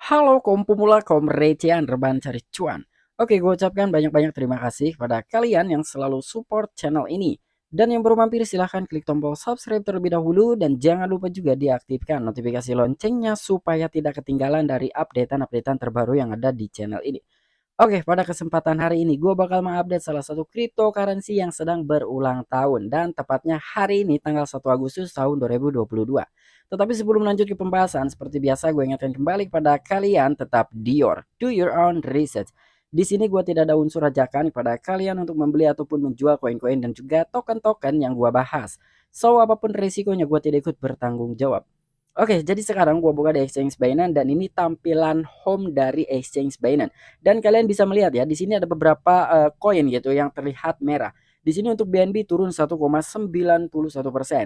Halo kaum pemula, kaum recehan, rebahan cari cuan. Oke, gue ucapkan banyak-banyak terima kasih kepada kalian yang selalu support channel ini. Dan yang baru mampir silahkan klik tombol subscribe terlebih dahulu dan jangan lupa juga diaktifkan notifikasi loncengnya supaya tidak ketinggalan dari updatean-updatean terbaru yang ada di channel ini. Oke, pada kesempatan hari ini gue bakal mengupdate salah satu cryptocurrency yang sedang berulang tahun dan tepatnya hari ini tanggal 1 Agustus tahun 2022. Tetapi sebelum lanjut ke pembahasan, seperti biasa gue ingatkan kembali kepada kalian tetap do your own research. Di sini gue tidak ada unsur ajakan kepada kalian untuk membeli ataupun menjual koin-koin dan juga token-token yang gue bahas. So, apapun risikonya gue tidak ikut bertanggung jawab. Oke, jadi sekarang gua buka di exchange Binance dan ini tampilan home dari exchange Binance. Dan kalian bisa melihat ya, di sini ada beberapa koin gitu yang terlihat merah. Di sini untuk BNB turun 1,91%,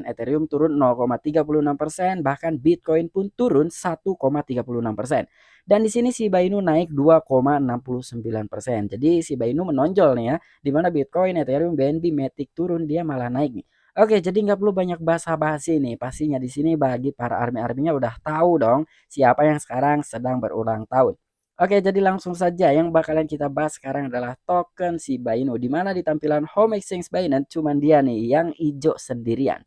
Ethereum turun 0,36%, bahkan Bitcoin pun turun 1,36%. Dan di sini Shiba Inu naik 2,69%. Jadi Shiba Inu menonjol nih ya, di mana Bitcoin, Ethereum, BNB, Matic turun, dia malah naik nih. Oke, jadi nggak perlu banyak basa-basi nih. Pastinya di sini bagi para army-arminya udah tahu dong siapa yang sekarang sedang berulang tahun. Oke, jadi langsung saja yang bakalan kita bahas sekarang adalah token Shiba Inu, di mana di tampilan Home Exchange Binance cuman dia nih yang hijau sendirian.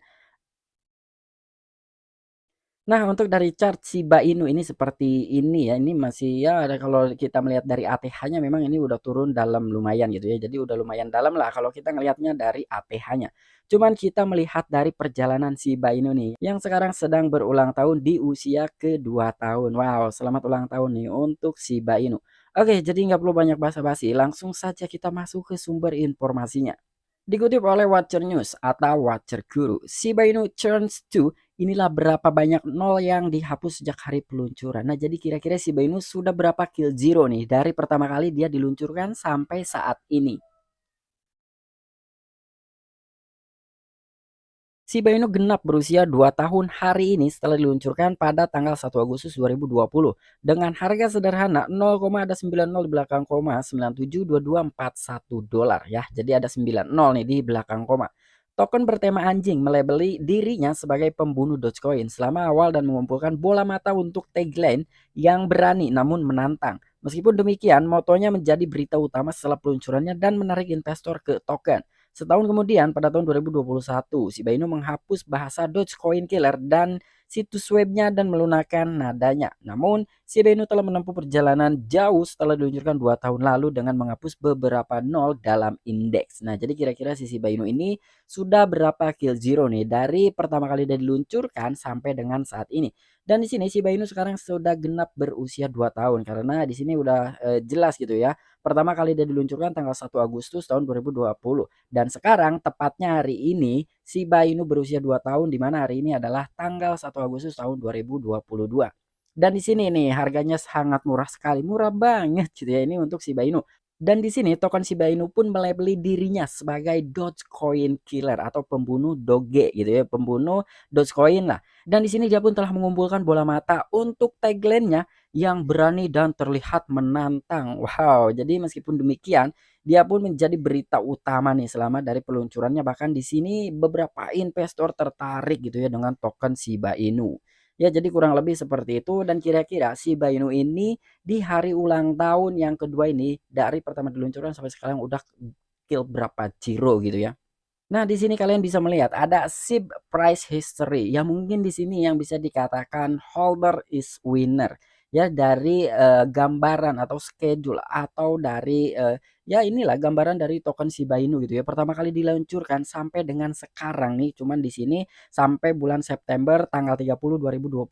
Nah, untuk dari chart Shiba Inu ini seperti ini ya, ini masih ya ada kalau kita melihat dari ATH-nya memang ini udah turun dalam lumayan gitu ya. Jadi udah lumayan dalam lah kalau kita ngelihatnya dari ATH-nya. Cuman kita melihat dari perjalanan Shiba Inu nih yang sekarang sedang berulang tahun di usia ke-2 tahun. Wow, selamat ulang tahun nih untuk Shiba Inu. Oke, jadi nggak perlu banyak basa-basi, langsung saja kita masuk ke sumber informasinya. Dikutip oleh Watcher News atau Watcher Guru, Shiba Inu turns to inilah berapa banyak nol yang dihapus sejak hari peluncuran. Nah, jadi kira-kira Shiba Inu sudah berapa kill zero nih dari pertama kali dia diluncurkan sampai saat ini. Shiba Inu genap berusia 2 tahun hari ini setelah diluncurkan pada tanggal 1 Agustus 2020 dengan harga sederhana 0,90 di belakang koma 972241 dolar ya. Jadi ada 90 nih di belakang koma. Token bertema anjing melabeli dirinya sebagai pembunuh Dogecoin selama awal dan mengumpulkan bola mata untuk tagline yang berani namun menantang. Meskipun demikian, motonya menjadi berita utama setelah peluncurannya dan menarik investor ke token. Setahun kemudian pada tahun 2021, Shiba Inu menghapus bahasa Dogecoin Killer dan situs webnya dan melunakkan nadanya. Namun, Shiba Inu telah menempuh perjalanan jauh setelah diluncurkan 2 tahun lalu dengan menghapus beberapa nol dalam indeks. Nah, jadi kira-kira si Shiba Inu ini sudah berapa kill zero nih dari pertama kali dia diluncurkan sampai dengan saat ini. Dan di sini Shiba Inu sekarang sudah genap berusia 2 tahun karena di sini udah jelas gitu ya. Pertama kali dia diluncurkan tanggal 1 Agustus tahun 2020 dan sekarang tepatnya hari ini Shiba Inu berusia 2 tahun di mana hari ini adalah tanggal 1 Agustus tahun 2022. Dan di sini nih harganya sangat murah sekali, murah banget gitu ya ini untuk Shiba Inu. Dan di sini token Shiba Inu pun melabeli dirinya sebagai Dogecoin Killer atau pembunuh Doge gitu ya, pembunuh Dogecoin lah. Dan di sini dia pun telah mengumpulkan bola mata untuk tagline-nya yang berani dan terlihat menantang. Wow, jadi meskipun demikian dia pun menjadi berita utama nih selama dari peluncurannya, bahkan di sini beberapa investor tertarik gitu ya dengan token Shiba Inu. Ya, jadi kurang lebih seperti itu dan kira-kira Shiba Inu ini di hari ulang tahun yang kedua ini dari pertama diluncurkan sampai sekarang udah kill berapa ciro gitu ya. Nah, di sini kalian bisa melihat ada SIB price history yang mungkin di sini yang bisa dikatakan holder is winner ya dari gambaran atau schedule atau dari ya inilah gambaran dari token Shiba Inu gitu ya. Pertama kali diluncurkan sampai dengan sekarang nih cuman di sini sampai bulan September tanggal 30 2021.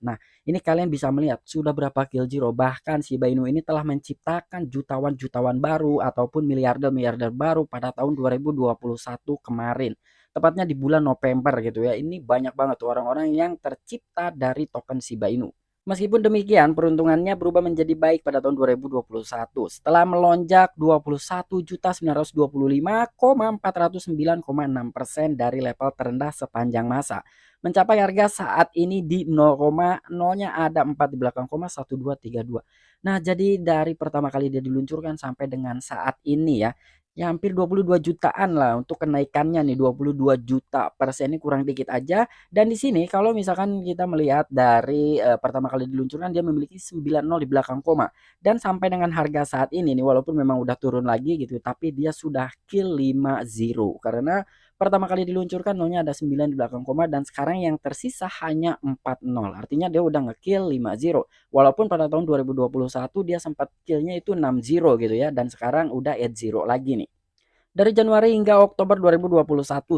Nah, ini kalian bisa melihat sudah berapa kill zero bahkan Shiba Inu ini telah menciptakan jutawan-jutawan baru ataupun miliarder-miliarder baru pada tahun 2021 kemarin. Tepatnya di bulan November gitu ya. Ini banyak banget tuh orang-orang yang tercipta dari token Shiba Inu. Meskipun demikian, peruntungannya berubah menjadi baik pada tahun 2021 setelah melonjak 21.925,409,6% dari level terendah sepanjang masa. mencapai harga saat ini di 0,0-nya ada 4 di belakang koma 1232. Nah, jadi dari pertama kali dia diluncurkan sampai dengan saat ini ya, ya hampir 22 jutaan lah untuk kenaikannya nih, 22 juta persen, ini kurang dikit aja. Dan di sini kalau misalkan kita melihat dari pertama kali diluncurkan dia memiliki 90 di belakang koma, dan sampai dengan harga saat ini nih walaupun memang udah turun lagi gitu tapi dia sudah kill 50 karena pertama kali diluncurkan nolnya ada 9 di belakang koma dan sekarang yang tersisa hanya 40. Artinya dia udah ngekill 50. Walaupun pada tahun 2021 dia sempat killnya itu 60 gitu ya, dan sekarang udah 80 lagi nih. Dari Januari hingga Oktober 2021,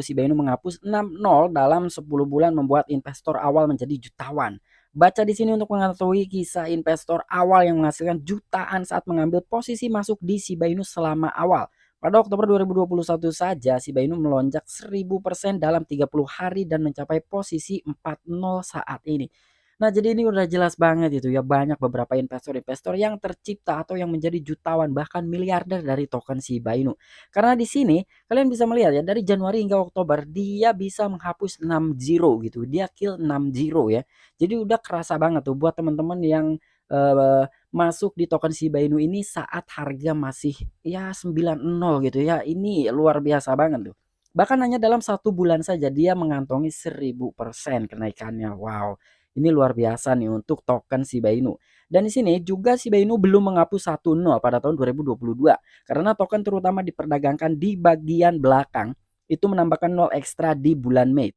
Shiba Inu menghapus 6 nol dalam 10 bulan, membuat investor awal menjadi jutawan. Baca di sini untuk mengetahui kisah investor awal yang menghasilkan jutaan saat mengambil posisi masuk di Shiba Inu selama awal. Pada Oktober 2021 saja, Shiba Inu melonjak 1000% dalam 30 hari dan mencapai posisi 40 saat ini. Nah, jadi ini udah jelas banget itu ya, banyak beberapa investor-investor yang tercipta atau yang menjadi jutawan bahkan miliarder dari token Shiba Inu. Karena di sini kalian bisa melihat ya, dari Januari hingga Oktober dia bisa menghapus 6 zero gitu. Dia kill 6 zero ya. Jadi udah kerasa banget tuh buat teman-teman yang masuk di token Shiba Inu ini saat harga masih ya 90 gitu ya. Ini luar biasa banget tuh. Bahkan hanya dalam 1 bulan saja dia mengantongi 1000% kenaikannya. Wow. Ini luar biasa nih untuk token Shiba Inu. Dan di sini juga Shiba Inu belum menghapus 1 nol pada tahun 2022 karena token terutama diperdagangkan di bagian belakang itu menambahkan nol ekstra di bulan Mei.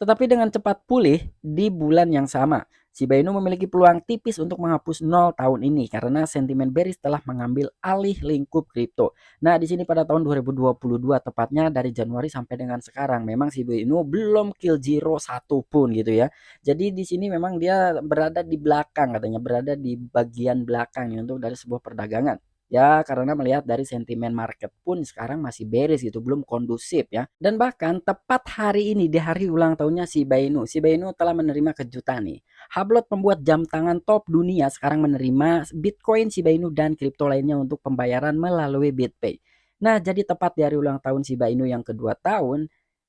Tetapi dengan cepat pulih di bulan yang sama. Shiba Inu memiliki peluang tipis untuk menghapus nol tahun ini karena sentimen bearish telah mengambil alih lingkup kripto. Nah, di sini pada tahun 2022 tepatnya dari Januari sampai dengan sekarang memang Shiba Inu belum kill zero satu pun gitu ya. Jadi di sini memang dia berada di belakang, katanya berada di bagian belakang nih untuk dari sebuah perdagangan. Ya, karena melihat dari sentimen market pun sekarang masih bearish gitu, belum kondusif ya. Dan bahkan tepat hari ini di hari ulang tahunnya Shiba Inu, Shiba Inu telah menerima kejutan nih. Hublot pembuat jam tangan top dunia sekarang menerima Bitcoin, Shiba Inu dan kripto lainnya untuk pembayaran melalui BitPay. Nah, jadi tepat di hari ulang tahun Shiba Inu yang kedua tahun,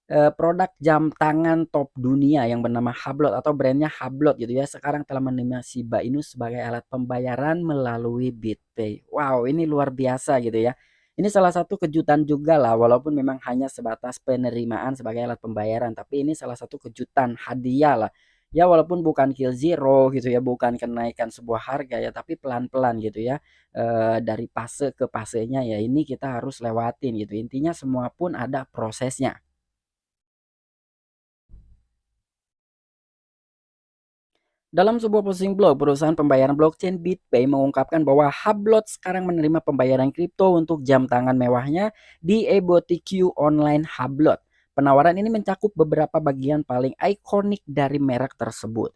produk jam tangan top dunia yang bernama Hublot atau brandnya Hublot gitu ya, sekarang telah menerima Shiba Inu sebagai alat pembayaran melalui BitPay. Wow, ini luar biasa gitu ya. Ini salah satu kejutan juga lah, walaupun memang hanya sebatas penerimaan sebagai alat pembayaran, tapi ini salah satu kejutan hadiah lah. Ya walaupun bukan kill zero gitu ya, bukan kenaikan sebuah harga ya, tapi pelan-pelan gitu ya. Dari fase ke fasenya ya ini kita harus lewatin gitu. Intinya semua pun ada prosesnya. Dalam sebuah posting blog, perusahaan pembayaran blockchain BitPay mengungkapkan bahwa Hublot sekarang menerima pembayaran kripto untuk jam tangan mewahnya di eBotiQ Online Hublot. Penawaran ini mencakup beberapa bagian paling ikonik dari merek tersebut.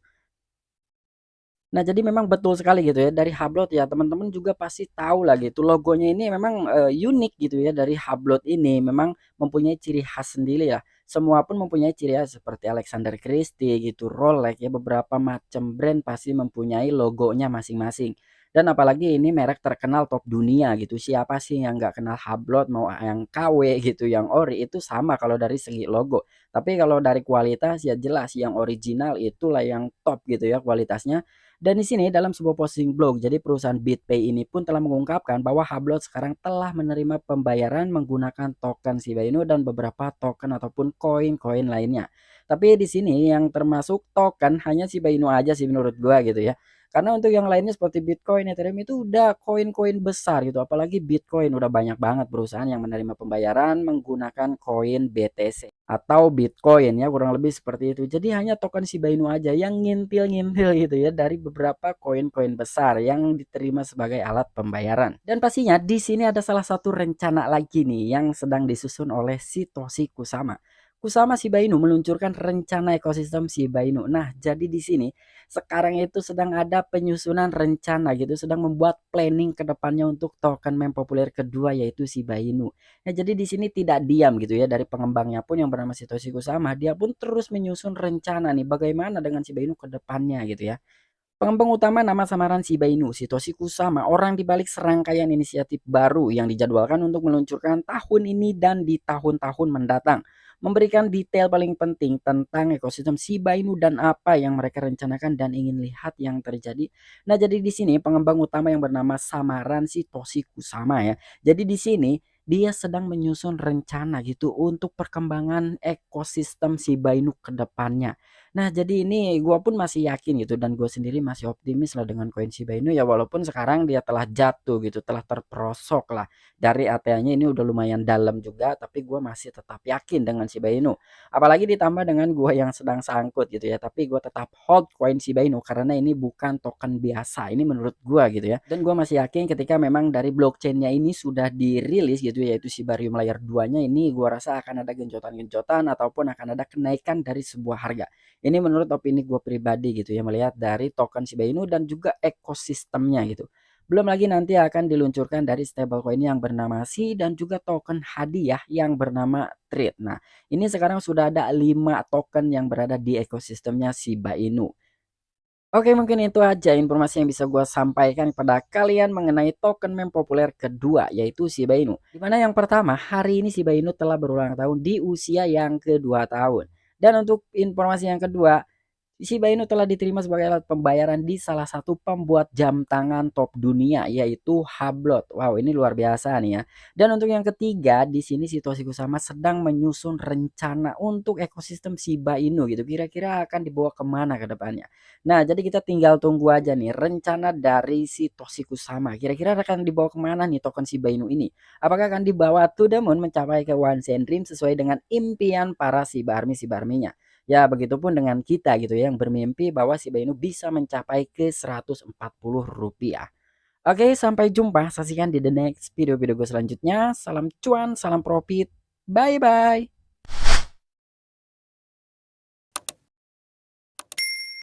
Nah, jadi memang betul sekali gitu ya, dari Hublot ya teman-teman juga pasti tahu lah gitu, logonya ini memang, unik gitu ya dari Hublot ini, memang mempunyai ciri khas sendiri ya. Semua pun mempunyai ciri khas seperti Alexander Christie gitu, Rolex ya, beberapa macam brand pasti mempunyai logonya masing-masing. Dan apalagi ini merek terkenal top dunia gitu, siapa sih yang nggak kenal Hublot, mau yang KW gitu, yang ori, itu sama kalau dari segi logo. Tapi kalau dari kualitas ya jelas yang original itulah yang top gitu ya kualitasnya. Dan di sini dalam sebuah posting blog, jadi perusahaan BitPay ini pun telah mengungkapkan bahwa Hublot sekarang telah menerima pembayaran menggunakan token Shiba Inu dan beberapa token ataupun koin-koin lainnya. Tapi di sini yang termasuk token hanya Shiba Inu aja sih menurut gua gitu ya. Karena untuk yang lainnya seperti Bitcoin, Ethereum itu udah koin-koin besar gitu. Apalagi Bitcoin udah banyak banget perusahaan yang menerima pembayaran menggunakan koin BTC atau Bitcoin ya, kurang lebih seperti itu. Jadi hanya token Shiba Inu aja yang ngintil-ngintil gitu ya dari beberapa koin-koin besar yang diterima sebagai alat pembayaran. Dan pastinya di sini ada salah satu rencana lagi nih yang sedang disusun oleh Satoshi Kusama. Kusama Shiba Inu meluncurkan rencana ekosistem Shiba Inu. Nah, jadi di sini sekarang itu sedang ada penyusunan rencana gitu, sedang membuat planning ke depannya untuk token meme populer kedua yaitu Shiba Inu. Nah, jadi di sini tidak diam gitu ya, dari pengembangnya pun yang bernama Satoshi Kusama, dia pun terus menyusun rencana nih bagaimana dengan Shiba Inu ke depannya gitu ya. Pengembang utama nama samaran Shiba Inu, Satoshi Kusama, orang dibalik serangkaian inisiatif baru yang dijadwalkan untuk meluncurkan tahun ini dan di tahun-tahun mendatang. memberikan detail paling penting tentang ekosistem Shiba Inu dan apa yang mereka rencanakan dan ingin lihat yang terjadi. Nah, jadi di sini pengembang utama yang bernama Samaran Satoshi Kusama ya. Jadi di sini dia sedang menyusun rencana gitu untuk perkembangan ekosistem Shiba Inu ke depannya. Nah, jadi ini gua pun masih yakin gitu dan gue sendiri masih optimis lah dengan koin Shiba Inu ya, walaupun sekarang dia telah jatuh gitu, telah terperosok lah dari ATA-nya ini udah lumayan dalam juga, tapi gua masih tetap yakin dengan Shiba Inu. Apalagi ditambah dengan gua yang sedang sangkut gitu ya, tapi gua tetap hold koin Shiba Inu karena ini bukan token biasa. Ini menurut gua gitu ya. Dan gua masih yakin ketika memang dari blockchain-nya ini sudah dirilis gitu yaitu Shibarium Layer 2-nya ini gua rasa akan ada genjotan-genjotan ataupun akan ada kenaikan dari sebuah harga. Ini menurut opini gue pribadi gitu ya, melihat dari token Shiba Inu dan juga ekosistemnya gitu. Belum lagi nanti akan diluncurkan dari stablecoin yang bernama SI dan juga token hadiah yang bernama Trade. Nah, ini sekarang sudah ada 5 token yang berada di ekosistemnya Shiba Inu. Oke, mungkin itu aja informasi yang bisa gue sampaikan kepada kalian mengenai token meme populer kedua, yaitu Shiba Inu. Dimana yang pertama, hari ini Shiba Inu telah berulang tahun di usia yang kedua tahun. Dan untuk informasi yang kedua, Shiba Inu telah diterima sebagai alat pembayaran di salah satu pembuat jam tangan top dunia yaitu Hublot. Wow, ini luar biasa nih ya. Dan untuk yang ketiga, di sini Satoshi Kusama sedang menyusun rencana untuk ekosistem Shiba Inu gitu. Kira-kira akan dibawa kemana ke depannya. Nah, jadi kita tinggal tunggu aja nih rencana dari Satoshi Kusama. Kira-kira akan dibawa kemana nih token Shiba Inu ini? Apakah akan dibawa to the moon mencapai ke One Cent Dream sesuai dengan impian para Shiba Army-nya? Ya, begitupun dengan kita gitu ya yang bermimpi bahwa Shiba Inu bisa mencapai ke Rp140. Oke, sampai jumpa. Saksikan di the next video-video gue selanjutnya. Salam cuan, salam profit. Bye bye.